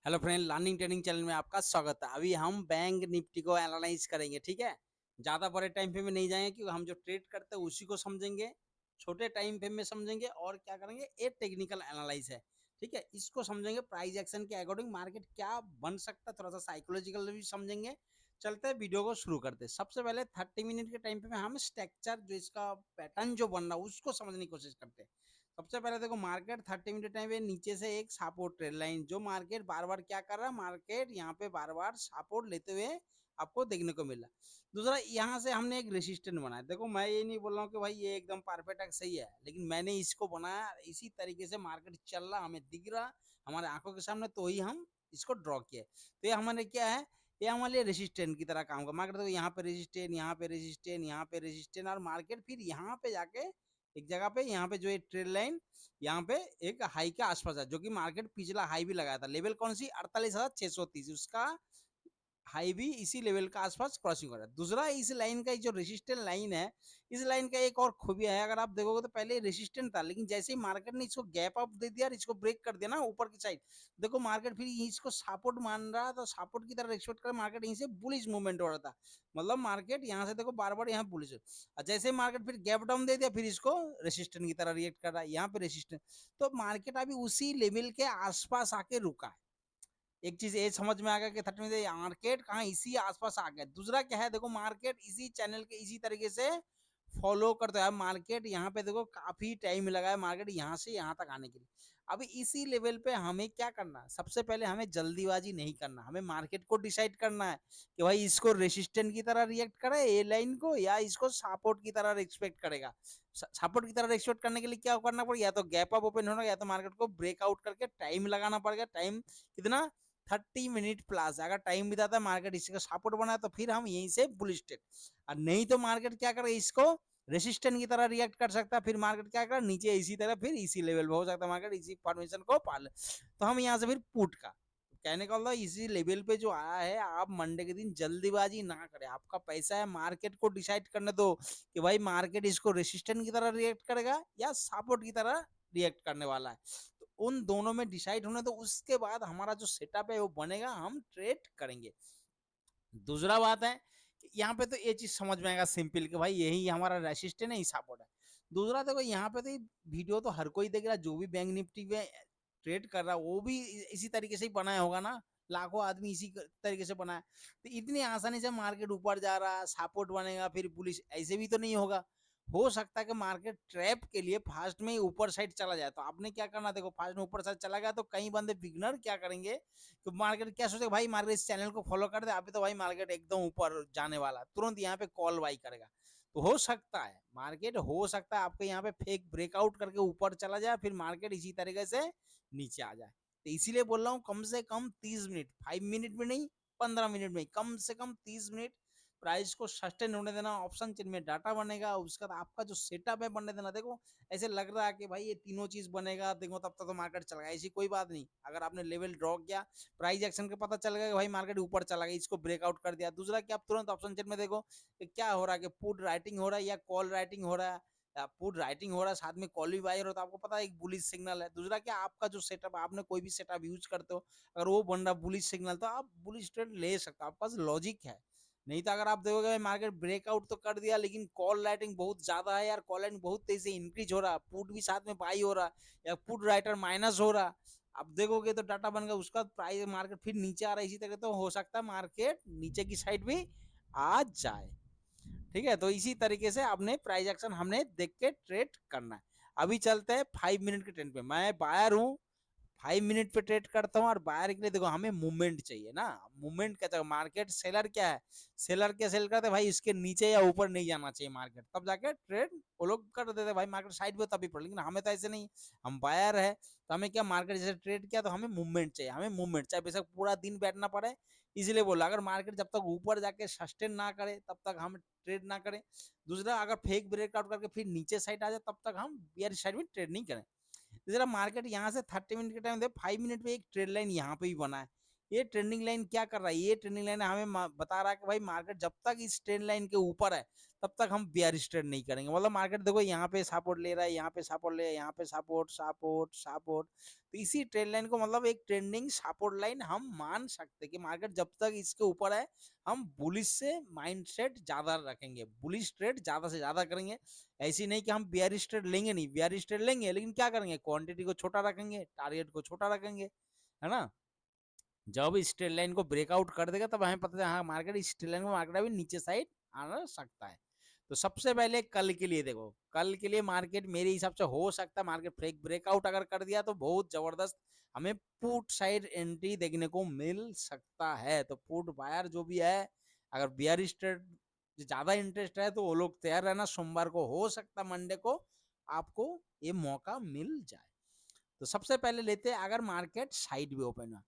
Hello friend, learning training channel में आपका स्वागत है। अभी हम बैंक निफ्टी को एनालाइज करेंगे, ठीक है। ज़्यादा बड़े टाइम फ्रेम में नहीं जाएंगे क्योंकि हम जो ट्रेड करते हैं उसी को समझेंगे। छोटे टाइम फ्रेम में समझेंगे और क्या करेंगे, ये टेक्निकल एनालाइज है, ठीक है। इसको समझेंगे प्राइस एक्शन के अकॉर्डिंग मार्केट क्या बन सकता है, थोड़ा सा साइकोलॉजिकल भी समझेंगे। चलते हैं, वीडियो को शुरू करते हैं। सबसे पहले 30 मिनट के टाइम पे में हम स्ट्रक्चर जो इसका पैटर्न जो बन रहा है उसको समझने की कोशिश करते हैं। सबसे पहले देखो, मार्केट 30 मिनट टाइम पे नीचे से एक सपोर्ट ट्रेड लाइन, जो मार्केट बार बार क्या कर रहा है, मार्केट यहाँ पे बार बार सपोर्ट लेते हुए आपको देखने को मिला। दूसरा, यहाँ से हमने एक रेसिस्टेंट बनाया। देखो, मैं ये नहीं बोल रहा हूँ कि भाई ये एकदम परफेक्ट है, सही है, लेकिन मैंने इसको बनाया इसी तरीके से। मार्केट चल रहा, हमें दिख रहा हमारे आंखों के सामने, तो ही हम इसको ड्रॉ किए। तो ये हमारे क्या है, ये हमारे लिए रेसिस्टेंट की तरह काम कर। मार्केट देखो, यहाँ पे रेसिस्टेंट, यहाँ पे रेसिस्टेंट, यहाँ पे रेसिस्टेंट, और मार्केट फिर यहाँ पे जाके एक जगह पे, यहाँ पे जो एक ट्रेड लाइन यहाँ पे एक हाई के आसपास है, जो कि मार्केट पिछला हाई भी लगाया था। लेवल कौन सी, 48,630, उसका हाई भी इसी लेवल का आसपास क्रॉसिंग हो रहा है। दूसरा, इस लाइन का जो रेसिस्टेंट लाइन है, इस लाइन का एक और खूबिया है। अगर आप देखोगे तो पहले रेसिस्टेंट था, लेकिन जैसे ही मार्केट ने इसको गैप अप दे दिया और इसको ब्रेक कर दिया ना ऊपर की साइड, देखो मार्केट फिर इसको सपोर्ट मान रहा, तो सपोर्ट की तरह एक्सपेक्ट कर मार्केट यहीं से बुलिश मूवमेंट हो रहा था। मतलब मार्केट यहाँ से देखो बार बार यहाँ बुलिश है, और जैसे ही मार्केट फिर गैप डाउन दे दिया, फिर इसको रेसिस्टेंट की तरह रिएक्ट कर रहा है, यहाँ पे रेसिस्टेंट। तो मार्केट अभी उसी लेवल के आसपास आके रुका है। एक चीज ये समझ में आ गया कि 30 में मार्केट कहाँ इसी आसपास आ गया। दूसरा क्या है, देखो मार्केट इसी चैनल के इसी तरीके से फॉलो करते हैं। मार्केट यहाँ पे देखो काफी टाइम लगा है मार्केट यहाँ से यहाँ तक आने के लिए। अभी इसी लेवल पे हमें क्या करना है, सबसे पहले हमें जल्दीबाजी नहीं करना, हमें मार्केट को डिसाइड करना है कि भाई इसको रेसिस्टेंट की तरह रिएक्ट करे ए लाइन को, या इसको सपोर्ट की तरह एक्सपेक्ट करेगा। सपोर्ट की तरह एक्सपेक्ट करने के लिए क्या करना पड़ेगा, या तो गैप अप ओपन होना, या तो मार्केट को ब्रेकआउट करके टाइम लगाना पड़ेगा। टाइम कितना, 30 मिनट प्लस। अगर टाइम बिताता है मार्केट इसका सपोर्ट बना तो फिर हम यहीं से बुलिश ट्रेड, और नहीं तो मार्केट क्या करे, इसको रेसिस्टेंट की तरह रिएक्ट कर सकता है। फिर मार्केट क्या करे, नीचे इसी तरह फिर इसी लेवल पे हो सकता है मार्केट इसी फॉर्मेशन को पाले। तो हम यहाँ से फिर पुट का कहने का मतलब, इसी लेवल पे जो आया है, आप मंडे के दिन जल्दीबाजी ना करें। आपका पैसा है, मार्केट को डिसाइड करने दो कि भाई मार्केट इसको रेसिस्टेंट की तरह रिएक्ट करेगा या सपोर्ट की तरह रिएक्ट करने वाला है। तो उन दोनों में डिसाइड होने, तो उसके बाद हमारा जो सेटअप है वो बनेगा, हम ट्रेड करेंगे। दूसरा बात है कि यहाँ पे तो ये चीज समझ में आएगा सिंपल कि भाई यही हमारा रेसिस्टेंट है, ही सपोर्ट है। दूसरा देखो, यहाँ पे तो वीडियो तो हर कोई देख रहा है, जो भी बैंक निफ्टी में ट्रेड कर रहा है वो भी इसी तरीके से ही बनाया होगा ना। लाखों आदमी इसी तरीके से बनाया, तो इतनी आसानी से मार्केट ऊपर जा रहा है, सपोर्ट बनेगा फिर पुलिस, ऐसे भी तो नहीं होगा। हो सकता है कि मार्केट ट्रैप के लिए फास्ट में ही ऊपर साइड चला जाए, तो आपने क्या करना, देखो फास्ट में ऊपर साइड चला गया तो कई बंदे बिगनर क्या करेंगे, तो मार्केट क्या सोचेगा, भाई मार्केट इस चैनल को फॉलो कर दे, अभी तो भाई मार्केट एकदम ऊपर जाने वाला, तुरंत यहाँ पे कॉल बाई करेगा। तो हो सकता है मार्केट, हो सकता है आपके यहाँ पे फेक ब्रेकआउट करके ऊपर चला जाए, फिर मार्केट इसी तरीके से नीचे आ जाए। तो इसीलिए बोल रहा हूँ, कम से कम 30 मिनट, 5 मिनट में नहीं, 15 मिनट में, कम से कम 30 मिनट प्राइस को सस्टेन होने देना। ऑप्शन चेन में डाटा बनेगा, उसका बाद आपका जो सेटअप है बनने देना। देखो ऐसे लग रहा है कि भाई ये तीनों चीज बनेगा, देखो तब तक तो मार्केट चलेगा, ऐसी कोई बात नहीं। अगर आपने लेवल ड्रॉ किया, प्राइस एक्शन का पता चल गया कि भाई मार्केट ऊपर चला गया, इसको ब्रेकआउट कर दिया। दूसरा कि आप तुरंत ऑप्शन चेन में देखो कि क्या हो रहा है, कि पुट राइटिंग हो रहा है या कॉल राइटिंग हो रहा है। पुट राइटिंग हो रहा है, साथ में कॉल भी बायर हो, तो आपको पता है एक बुलिश सिग्नल है। दूसरा क्या, आपका जो सेटअप, आपने कोई भी सेटअप यूज करते हो, अगर वो बन रहा बुलिश सिग्नल, तो आप बुलिश ट्रेड ले सकते हो, आपके पास लॉजिक है। नहीं तो अगर आप देखोगे मार्केट ब्रेकआउट तो कर दिया, लेकिन कॉल राइटिंग बहुत ज्यादा है यार, कॉल राइटिंग बहुत तेजी से इंक्रीज हो रहा है, पुट भी साथ में बाई हो रहा है, या पुट राइटर माइनस हो रहा। अब देखोगे तो डाटा बन गया, उसका प्राइस मार्केट फिर नीचे आ रहा है इसी तरह, तो हो सकता है मार्केट नीचे की साइड भी आ जाए। ठीक है, तो इसी तरीके से आपने प्राइस एक्शन हमने देख के ट्रेड करना है। अभी चलते हैं 5 मिनट के ट्रेंड पे। मैं बायर हूँ, 5 मिनट पे ट्रेड करता हूँ, और बायर के लिए देखो हमें मूवमेंट चाहिए ना। मूवमेंट क्या चाहिए, मार्केट सेलर क्या है, सेलर क्या सेल करते हैं भाई, इसके नीचे या ऊपर नहीं जाना चाहिए मार्केट, तब जाके ट्रेड वो लोग कर देते भाई, मार्केट साइड पे तभी पर। लेकिन हमें तो ऐसे नहीं, हम बायर है, तो हमें क्या, मार्केट जैसे ट्रेड किया तो हमें मूवमेंट चाहिए, हमें मूवमेंट चाहे बेशक पूरा दिन बैठना पड़े। इसलिए बोला, अगर मार्केट जब तक ऊपर जाके सस्टेन ना करे तब तक हम ट्रेड ना करें। दूसरा, अगर फेक ब्रेकआउट करके फिर नीचे साइड आ जाए तब तक हम बियर साइड में ट्रेड नहीं करें। जरा मार्केट यहाँ से 30 मिनट के टाइम दे, 5 मिनट पे एक ट्रेड लाइन यहाँ पे भी बना है, ये ट्रेंडिंग लाइन क्या कर रहा है, ये ट्रेंडिंग लाइन हमें बता रहा है कि भाई मार्केट जब तक इस ट्रेंड लाइन के ऊपर है तब तक हम बियरिश ट्रेड नहीं करेंगे। मतलब मार्केट देखो यहाँ पे सपोर्ट ले रहा है, यहाँ पे सपोर्ट ले रहा है, यहाँ पे सपोर्ट सपोर्ट सपोर्ट, तो इसी ट्रेंड लाइन को मतलब एक ट्रेंडिंग सपोर्ट लाइन हम मान सकते हैं कि मार्केट जब तक इसके ऊपर है हम बुलिश से माइंडसेट ज्यादा रखेंगे, बुलिश ट्रेड ज्यादा से ज्यादा करेंगे। ऐसी नहीं कि हम बियरिश ट्रेड लेंगे नहीं, बियरिश ट्रेड लेंगे लेकिन क्या करेंगे, क्वांटिटी को छोटा रखेंगे, टारगेट को छोटा रखेंगे, है ना। जब इस ट्रेड लाइन को ब्रेकआउट कर देगा तब हमें पता है हाँ मार्केट इस ट्रेड लाइन को मार्केट अभी नीचे साइड आना सकता है। तो सबसे पहले कल के लिए देखो, कल के लिए मार्केट मेरे हिसाब से हो सकता है मार्केट ब्रेकआउट अगर कर दिया तो बहुत जबरदस्त हमें पुट साइड एंट्री देखने को मिल सकता है। तो पुट बायर जो भी है, अगर बियरिश ट्रेड ज्यादा इंटरेस्ट है तो वो लोग तैयार रहना, सोमवार को हो सकता मंडे को आपको ये मौका मिल जाए। तो सबसे पहले लेते हैं अगर मार्केट साइड भी ओपन है,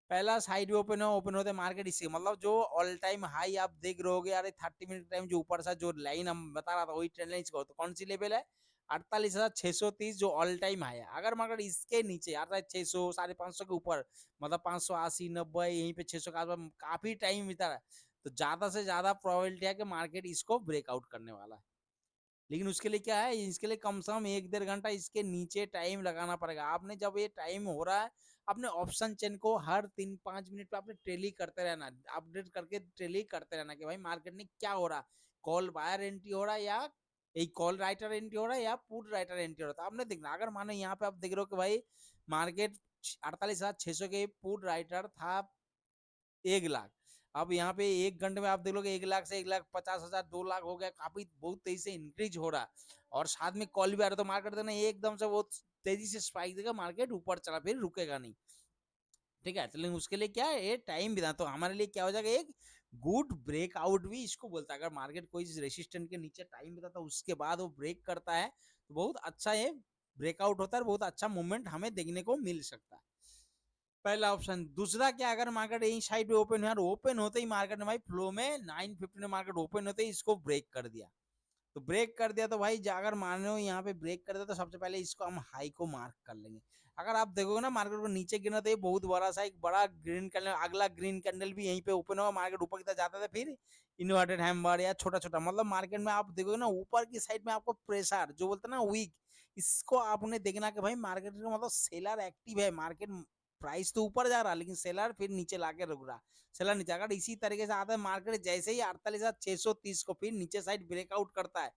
पहला साइड ओपन होते मार्केट इससे मतलब जो ऑल टाइम हाई आप देख रहे होगे यार 30 मिनट टाइम जो ऊपर सा जो लाइन हम बता रहा था वही ट्रेंड लाइन को, तो कौन सी लेवल है 48,630 जो ऑल टाइम हाई है। अगर मार्केट इसके नीचे 600 550 के ऊपर मतलब 580 90 यहीं पे 600 के आसपास काफी टाइम बीता रहा है, तो ज्यादा से ज्यादा प्रोबेबिलिटी है कि मार्केट इसको ब्रेकआउट करने वाला है। लेकिन उसके लिए क्या है, इसके लिए कम से कम 1 1.5 घंटा इसके नीचे टाइम लगाना पड़ेगा। आपने जब ये टाइम हो रहा है अपने ऑप्शन चेन को हर 3 5 मिनट पे आपने ट्रेली करते रहना, अपडेट करके ट्रेली करते रहना कि भाई मार्केट में क्या हो रहा है, कॉल बायर एंट्री हो रहा है या एक कॉल राइटर एंट्री हो रहा है या पुट राइटर एंट्री हो रहा है। आपने देखना अगर मानो यहाँ पे आप देख रहे हो कि भाई मार्केट 48,600 के पुट राइटर था 1 लाख, अब यहाँ पे 1 घंटे में आप देख लोगे 1 लाख से 1,50,000 2 लाख हो गया, काफी बहुत तेजी से इंक्रीज हो रहा है। और साथ में कॉल भी आ रहा है, तो मार्केट देना एकदम से बहुत तेजी से स्पाइक देगा, मार्केट ऊपर चला फिर रुकेगा नहीं। ठीक है, तो लेकिन उसके लिए क्या है, ये टाइम भी था, तो हमारे लिए क्या हो जाएगा एक गुड ब्रेकआउट भी इसको बोलता है। अगर मार्केट कोई रेसिस्टेंट के नीचे टाइम बिता तो उसके बाद वो ब्रेक करता है तो बहुत अच्छा ये ब्रेकआउट होता है, बहुत अच्छा मूवमेंट हमें देखने को मिल सकता है। पहला ऑप्शन। दूसरा क्या, अगर मार्केट यही साइड पे ओपन हुआ, ओपन होते ही मार्केट ने भाई फ्लो में 950 में मार्केट ओपन होते ही इसको ब्रेक कर दिया, तो ब्रेक कर दिया तो भाई अगर मानो यहाँ पे ब्रेक कर दिया तो सबसे पहले इसको हम हाई को मार्क कर लेंगे। अगर आप देखोगे ना मार्केट को नीचे गिरना तो ये बहुत बड़ा सा एक बड़ा ग्रीन कैंडल, अगला ग्रीन कैंडल भी यहीं पे ओपन होगा, मार्केट ऊपर की तरफ जाता था, फिर इन्वर्टेड हैमर या छोटा छोटा मतलब मार्केट में आप देखोगे ना ऊपर की साइड में आपको प्रेशर जो बोलते हैं ना वीक, इसको आपने देखना कि भाई मार्केट का मतलब सेलर एक्टिव है, मार्केट प्राइस तो ऊपर जा रहा है लेकिन सेलर फिर नीचे लाके रुक रहा, सेलर नीचे। अगर इसी तरीके से आता है मार्केट जैसे ही 48,630 को फिर नीचे साइड ब्रेकआउट करता है,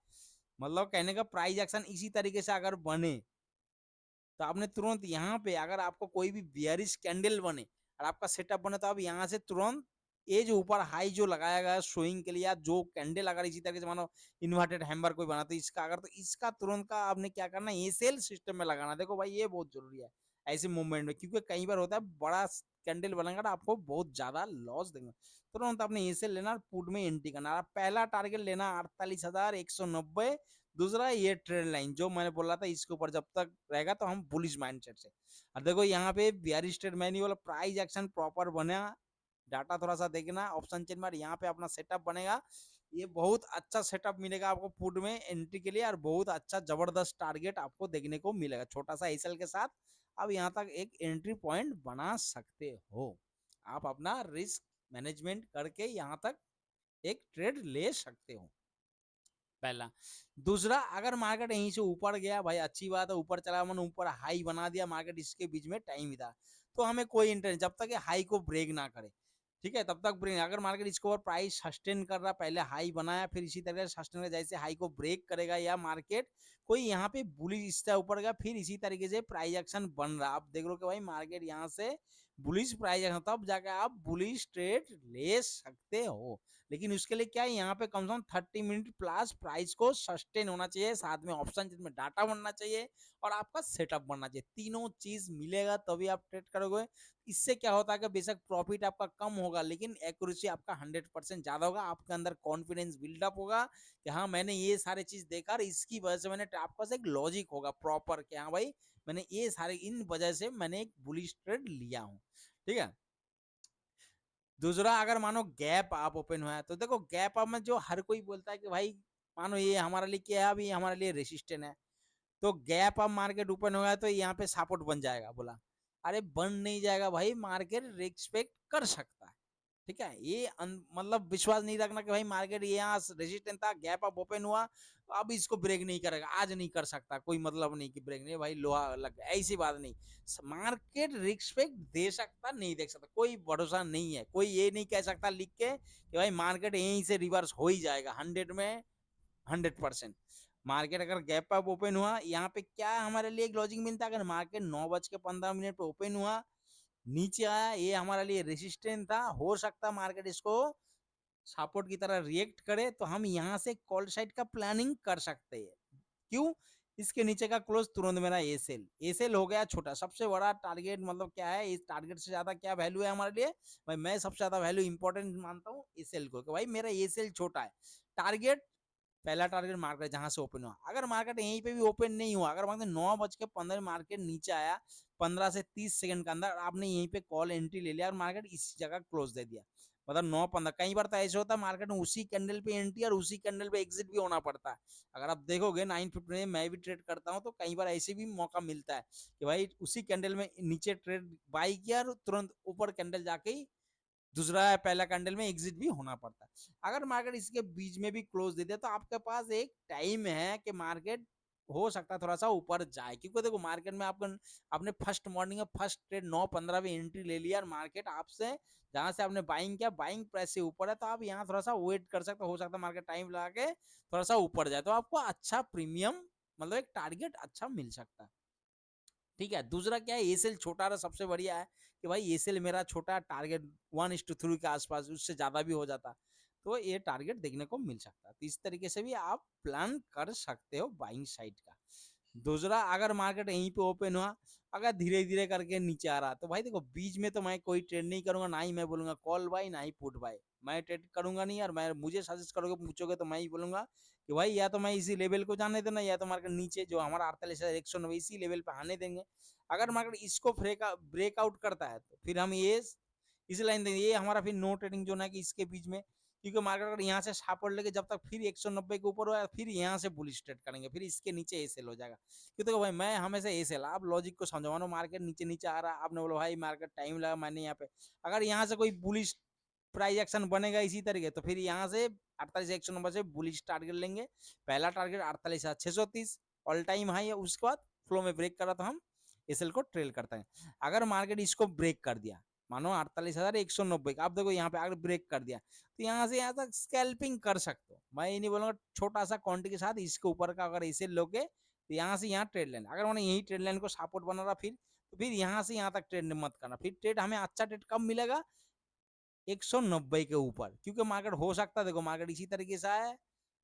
मतलब कहने का प्राइस एक्शन इसी तरीके से अगर बने तो आपने तुरंत यहाँ पे अगर आपको कोई भी बियरिश कैंडल बने और आपका सेटअप बने तो आप यहाँ से तुरंत ये जो ऊपर हाई जो लगाया गया स्विंग के लिए या जो कैंडल अगर इसी तरीके से मानो इन्वर्टेड हैमर कोई बना तो इसका अगर, तो इसका तुरंत का आपने क्या करना है, ये सेल सिस्टम में लगाना। देखो भाई ये बहुत जरूरी है ऐसे मूवमेंट में, क्योंकि कई बार होता है बड़ा कैंडल बनेगा ना आपको बहुत ज्यादा लॉस देंगे, तुरंत आपने ये सेल लेना, पुट में एंट्री करना। पहला टारगेट लेना 48,190, दूसरा ये ट्रेंड लाइन जो मैंने बोला था इसके ऊपर जब तक रहेगा तो हम बुलिश माइंडसेट से। और देखो यहाँ पे bearish trade manual price action proper बना, डाटा थोड़ा सा देखना ऑप्शन चेन में, यहाँ पे अपना सेटअप बनेगा, ये बहुत अच्छा सेटअप मिलेगा आपको पुट में एंट्री के लिए, और बहुत अच्छा जबरदस्त टारगेट आपको देखने को मिलेगा छोटा सा एसएल के साथ। अब यहाँ तक एक एंट्री पॉइंट बना सकते हो, आप अपना रिस्क मैनेजमेंट करके यहाँ तक एक ट्रेड ले सकते हो, पहला। दूसरा, अगर मार्केट यहीं से ऊपर गया भाई अच्छी बात है, ऊपर चला मन ऊपर हाई बना दिया मार्केट, इसके बीच में टाइम था तो हमें कोई इंटरेस्ट जब तक ये हाई को ब्रेक ना करे, ठीक है तब तक ब्रेक। अगर मार्केट इसको और प्राइस सस्टेन कर रहा, पहले हाई बनाया फिर इसी तरह से सस्टेन कर, जैसे हाई को ब्रेक करेगा या मार्केट कोई यहाँ पे बुलिश इस तरह ऊपर गया फिर इसी तरीके से प्राइस एक्शन बन रहा, आप देख लो कि भाई मार्केट यहाँ से बुलिश प्राइस एक्शन, तब जाकर आप बुलिश ट्रेड ले सकते हो। लेकिन उसके लिए क्या है, यहाँ पे कम से कम 30 मिनट प्लस प्राइस को सस्टेन होना चाहिए, साथ में ऑप्शन में डाटा बनना चाहिए और आपका सेटअप बनना चाहिए, तीनों चीज मिलेगा तभी आप ट्रेड करोगे। इससे क्या होता है कि बेशक प्रॉफिट आपका कम होगा लेकिन एक्यूरेसी आपका 100% ज्यादा होगा, आपके अंदर कॉन्फिडेंस बिल्डअप होगा कि हाँ मैंने ये सारे चीज देखा और इसकी वजह से मैंने, आपके पास एक लॉजिक होगा प्रॉपर कि हाँ भाई मैंने ये सारे इन वजह से मैंने एक बुलिश ट्रेड लिया हूँ, ठीक है। दूसरा, अगर मानो गैप आप ओपन हुआ है तो देखो गैप अप में जो हर कोई बोलता है कि भाई मानो ये हमारे लिए क्या है, अभी हमारे लिए रेसिस्टेंट है, तो गैप अप मार्केट ओपन होगा तो यहाँ पे सपोर्ट बन जाएगा बोला, अरे बन नहीं जाएगा भाई, मार्केट रिस्पेक्ट कर सकता है। ठीक है, ये मतलब विश्वास नहीं रखना कि भाई मार्केट ये यहाँ रेजिस्टेंस था, गैप अप ओपन हुआ, अब इसको ब्रेक नहीं करेगा, आज नहीं कर सकता, कोई मतलब नहीं कि ब्रेक नहीं भाई, लोहा लग गया, ऐसी बात नहीं। मार्केट रिस्पेक्ट दे सकता, नहीं दे सकता, कोई भरोसा नहीं है। कोई ये नहीं कह सकता लिख के कि भाई मार्केट यहीं से रिवर्स हो ही जाएगा 100 में 100%। मार्केट अगर गैप अप ओपन हुआ, यहाँ पे क्या हमारे लिए एक लॉजिक मिलता है, अगर मार्केट 9:15 पे ओपन हुआ, नीचे आया, ये हमारे लिए रेसिस्टेंट था, हो सकता मार्केट इसको सपोर्ट की तरह रिएक्ट करे, तो हम यहाँ से कॉल साइड का प्लानिंग कर सकते हैं। क्यों? इसके नीचे का क्लोज तुरंत मेरा एसेल एसेल हो गया छोटा, सबसे बड़ा टारगेट मतलब क्या है, इस टारगेट से ज्यादा क्या वैल्यू है हमारे लिए भाई, मैं सबसे ज्यादा वैल्यू इंपॉर्टेंट मानता हूँ एसेल को, कि भाई मेरा एसेल छोटा है, टारगेट पहला टारगेट मार्केट जहां से ओपन हुआ, अगर मार्केट यहीं पे भी ओपन नहीं हुआ, अगर मार्केट 9:15 मार्केट नीचे आया, 15 से 30 सेकंड के अंदर आपने यहीं पे कॉल एंट्री ले लिया और मार्केट इसी जगह क्लोज दे दिया, मतलब 9:15, कई बार तो ऐसे होता है मार्केट में उसी कैंडल पे एंट्री और उसी कैंडल पे एग्जिट भी होना पड़ता है। अगर आप देखोगे 9:15 में मैं भी ट्रेड करता हूँ, तो कई बार ऐसे भी मौका मिलता है कि भाई उसी कैंडल में नीचे ट्रेड बाई किया और तुरंत ऊपर कैंडल जाके ही दूसरा पहला कैंडल में एग्जिट भी होना पड़ता है। अगर मार्केट इसके बीच में भी क्लोज दे दे, तो आपके पास एक टाइम है कि मार्केट हो सकता है थोड़ा सा ऊपर जाए, क्योंकि देखो मार्केट में आपको आपने फर्स्ट मॉर्निंग में फर्स्ट ट्रेड 9:15 में एंट्री ले लिया और मार्केट आपसे जहां से आपने बाइंग किया, बाइंग प्राइस से ऊपर है, तो आप यहाँ थोड़ा सा वेट कर सकते हो सकता है मार्केट टाइम लगा के थोड़ा सा ऊपर जाए, तो आपको अच्छा प्रीमियम मतलब एक टारगेट अच्छा मिल सकता है। ठीक है, दूसरा क्या है, एसेल छोटा रहा सबसे बढ़िया है कि भाई एसेल मेरा छोटा, टारगेट 1:3 के आसपास, उससे ज्यादा भी हो जाता, तो ये टारगेट देखने को मिल सकता है, तो इस तरीके से भी आप प्लान कर सकते हो बाइंग साइड का। दूसरा, अगर मार्केट यहीं पे ओपन हुआ, अगर धीरे धीरे करके नीचे आ रहा, तो भाई देखो बीच में तो मैं कोई ट्रेड नहीं करूंगा, ना ही मैं बोलूंगा कॉल बाई ना ही पुट बाई, मैं ट्रेड करूंगा नहीं, और मैं मुझे सजेस्ट करोगे पूछोगे तो मैं ही बोलूंगा कि भाई या तो मैं इसी लेवल को जाने देना, या तो मार्केट नीचे जो हमारा 48,190 इसी लेवल पे आने देंगे। अगर मार्केट इसको ब्रेकआउट करता है, तो फिर हम ये इस लाइन देंगे, ये हमारा फिर नो ट्रेडिंग जोन है कि इसके बीच में, क्योंकि मार्केट अगर यहाँ से सपोर्ट लेके जब तक फिर 190 के ऊपर हुआ, फिर यहाँ से बुलिश ट्रेड करेंगे, फिर इसके नीचे एसेल हो जाएगा। क्यों, देखो भाई मैं हमेशा एसेल, आप लॉजिक को समझो, मानो मार्केट नीचे नीचे आ रहा है, आपने बोला भाई मार्केट टाइम लगा, मैंने यहाँ पे अगर यहाँ से कोई बुलिश प्राइस एक्शन बनेगा इसी तरीके, तो फिर यहाँ से 48,190 से बुलिश टारगेट लेंगे। पहला टारगेट 48,630 ऑल टाइम हाई है, उसके बाद फ्लो में ब्रेक करा तो हम एसएल को ट्रेल करते हैं। अगर मार्केट इसको ब्रेक कर दिया, मानो 48,190 का, आप देखो यहाँ पे अगर ब्रेक कर दिया, तो यहाँ से यहाँ तक स्कैल्पिंग कर सकते हो, मैं ये नहीं बोलूंगा, छोटा सा क्वांटिटी के साथ इसके ऊपर का अगर इसे लोगे, तो यहाँ से यहाँ ट्रेड लाइन, अगर मैंने यही ट्रेड लाइन को सपोर्ट बना रहा, फिर तो फिर यहाँ से यहाँ तक ट्रेड मत करना, फिर ट्रेड हमें अच्छा ट्रेड कब मिलेगा, 190 के ऊपर, क्योंकि मार्केट हो सकता है, देखो मार्केट इसी तरीके से आया है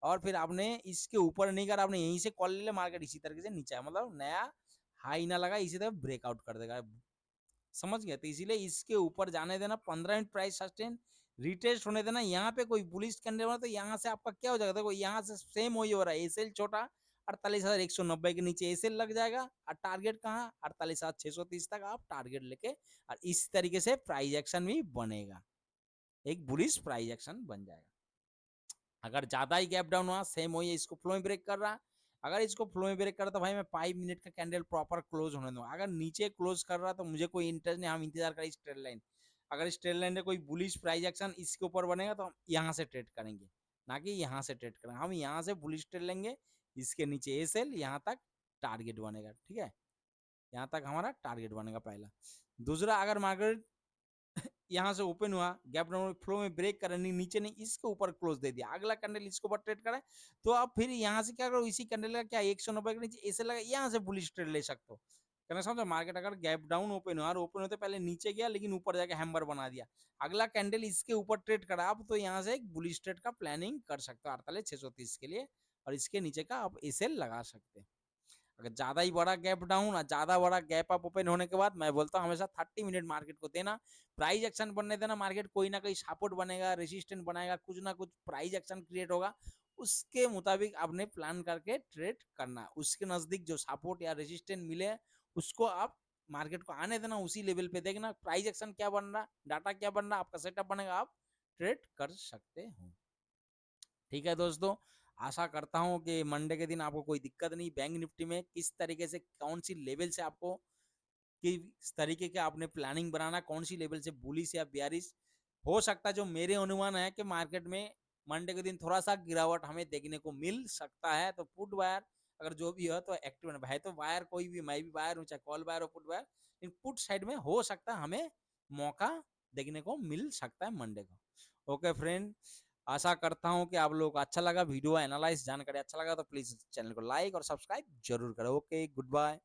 और फिर आपने इसके ऊपर नहीं करा, आपने यहीं से कॉल ले लिया, मार्केट इसी तरीके से नीचे आया, मतलब नया हाई ना लगा, इसी तरह ब्रेकआउट कर देगा, समझ गए, तो इसीलिए इसके ऊपर जाने देना, 15 मिनट प्राइस सस्टेन रिटेस्ट होने देना, यहाँ पे कोई बुलिश कैंडल बना, तो यहाँ से आपका क्या हो जाएगा, देखो यहाँ से सेम वही हो रहा है, एसेल छोटा 48,190 के नीचे एसेल लग जाएगा, और टारगेट कहाँ 48,630 तक आप टारगेट लेके, और इस तरीके से प्राइस एक्शन भी बनेगा, एक बुलिश प्राइस एक्शन बन जाएगा। अगर ज्यादा ही गैप डाउन हुआ, सेम वही है, इसको फ्लो में ब्रेक कर रहा, अगर इसको फ्लो में ब्रेक कर रहा, तो भाई मैं 5 मिनट का कैंडल प्रॉपर क्लोज होने दूंगा, अगर नीचे क्लोज कर रहा तो मुझे कोई इंटरेस्ट नहीं, हम इंतजार करें इस ट्रेड लाइन, अगर इस ट्रेड लाइन में कोई बुलिश प्राइस एक्शन इसके ऊपर बनेगा, तो हम यहाँ से ट्रेड करेंगे, ना कि यहाँ से ट्रेड करेंगे, हम यहाँ से बुलिश ट्रेड लेंगे, इसके नीचे ए सेल, यहाँ तक टारगेट बनेगा, ठीक है, यहाँ तक हमारा टारगेट बनेगा पहला। दूसरा, अगर मार्केट यहाँ से ओपन हुआ, गैप डाउन फ्लो में ब्रेक करा, नहीं नीचे नहीं, इसके ऊपर क्लोज दे दिया, अगला कैंडल इसके ऊपर ट्रेड करा, तो आप फिर यहाँ से क्या करो, इसी कैंडल का क्या 190 के नीचे ऐसे लगा, यहाँ से बुलिश ट्रेड ले सकते हो, कहना समझो, मार्केट अगर गैप डाउन ओपन हुआ और ओपन होते पहले नीचे गया, लेकिन ऊपर जाके हैमर बना दिया, अगला कैंडल इसके ऊपर ट्रेड करा, आप तो यहाँ से एक बुलिश ट्रेड का प्लानिंग कर सकते हो 48,630 के लिए, और इसके नीचे का आप इसे लगा सकते हैं। अगर ज्यादा ही बड़ा गैप डाउन और ज्यादा बड़ा गैप अप ओपन होने के बाद, मैं बोलता हूँ हमेशा 30 मिनट मार्केट को देना, प्राइस एक्शन बनने देना, मार्केट कोई ना कोई सपोर्ट बनेगा, रेजिस्टेंस बनाएगा, कुछ ना कुछ प्राइस एक्शन क्रिएट होगा, उसके मुताबिक आपने प्लान करके ट्रेड करना, उसके नजदीक जो सपोर्ट या रेजिस्टेंस मिले उसको आप मार्केट को आने देना, उसी लेवल पे देखना प्राइस एक्शन क्या बन रहा, डाटा क्या बन रहा, आपका सेटअप बनेगा, आप ट्रेड कर सकते हो। ठीक है दोस्तों, आशा करता हूँ कि मंडे के दिन आपको कोई दिक्कत नहीं, बैंक निफ्टी में किस तरीके से कौन सी लेवल से आपको किस तरीके के आपने प्लानिंग बनाना, कौन सी लेवल से बुलिश या बेयरिश। हो सकता है, जो मेरे अनुमान है कि मार्केट में मंडे के दिन थोड़ा सा गिरावट हमें देखने को मिल सकता है। तो पुट वायर अगर जो भी हो तो एक्टिव है, तो वायर कोई भी, मैं भी वायर हूँ, चाहे कॉल वायर हो put wire, in put side में हो सकता है हमें मौका देखने को मिल सकता है मंडे को। ओके फ्रेंड, आशा करता हूँ कि आप लोगों को अच्छा लगा वीडियो एनालाइज जानकारी अच्छा लगा तो प्लीज चैनल को लाइक और सब्सक्राइब जरूर करो। Okay, good bye.